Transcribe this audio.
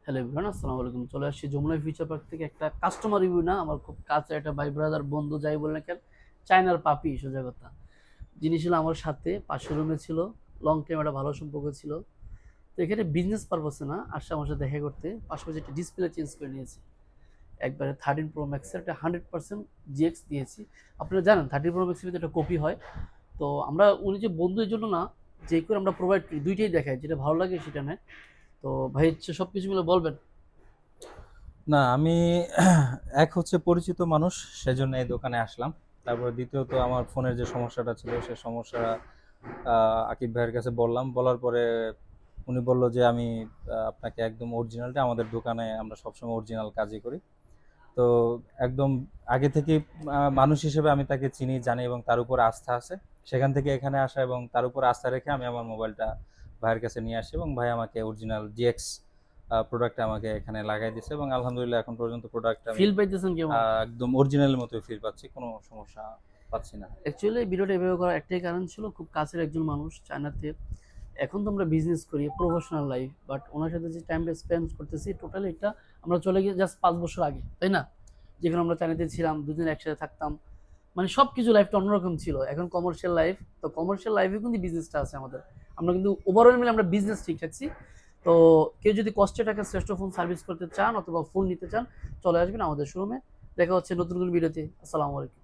Hello everyone, আসসালামু আলাইকুম। চলে আসছি যমুনা ফিউচার পার্ক থেকে একটা কাস্টমার রিভিউ না, আমার খুব কাছের একটা ভাই ব্রাদার বন্ধু যাই বলেন কেন, চায়নার পাপি সোজা কথা। যিনি ছিল আমার সাথে পাশের রুমে ছিল, লং টাইম একটা ভালো সম্পর্ক ছিল। তো এখানে বিজনেস পারপাসে না, আসছে আমার সাথে দেখা করতে। পাশাপাশি একটা ডিসপ্লে চেঞ্জ করে নিয়েছি, একবারে 13 প্রো ম্যাক্সের একটা 100% জিএক্স দিয়েছি। আপনারা জানেন 13 প্রো ম্যাক্সের ভিতরে একটা কপি হয়। তো আমরা উনি যে বন্ধু এর জন্য না, যে করে আমরা প্রোভাইড করি দুইটাই দেখাই, যেটা ভালো লাগে সেটা নেয়। তো ভাই হচ্ছে সব কিছু মিলে বলবেন। না, আমি এক হচ্ছে পরিচিত মানুষ, সেজন্য এই দোকানে আসলাম। তারপর দ্বিতীয়ত আমার ফোনের যে সমস্যাটা ছিল সে সমস্যা আকিব ভাইয়ের কাছে বললাম। বলার পরে উনি বলল যে আমি আপনাকে একদম অরিজিনালটা, আমাদের দোকানে আমরা সবসময় অরিজিনাল কাজই করি। তো একদম আগে থেকে মানুষ হিসেবে আমি তাকে চিনি, জানি এবং তার উপর আস্থা আছে। সেখান থেকে এখানে আসা এবং তার উপর আস্থা রেখে আমি আমার মোবাইলটা ভাইয়ের কাছে নিয়ে আসি এবং ভাই আমাকে অরিজিনাল জিএক্স প্রোডাক্ট আমাকে এখানে লাগাই দিয়েছে এবং আলহামদুলিল্লাহ এখন পর্যন্ত প্রোডাক্ট আমি ফিল পাইতেছেন কেমন? একদম অরিজিনালের মতোই ফিল পাচ্ছি, কোনো সমস্যা পাচ্ছি না। অ্যাকচুয়ালি ভিডিওটা এভাবে করার একটাই কারণ ছিল, খুব কাছের একজন মানুষ চায়নাতে। এখন তো আমরা বিজনেস করি, প্রফেশনাল লাইফ, বাট ওনার সাথে যে টাইমটা স্পেন্ড করতেছি টোটালি এটা আমরা চলে গিয়ে জাস্ট 5 বছর আগে, তাই না? যেখানে আমরা চায়নাতে ছিলাম, দুদিন একসাথে থাকতাম, মানে সব কিছু লাইফটা অন্যরকম ছিল। এখন কমার্শিয়াল লাইফ, তো কমার্শিয়াল লাইফে কিন্তু বিজনেসটা আছে আমাদের। আমরা কিন্তু ওভারঅল মিলে আমরা বিজনেস ঠিক রাখছি। তো কেউ যদি কষ্টে টাকা শ্রেষ্ঠ ফোন সার্ভিস করতে চান অথবা ফোন নিতে চান, চলে আসবেন আমাদের শোরুমে। দেখা হচ্ছে নতুন কোনো ভিডিওতে। আসসালামু আলাইকুম।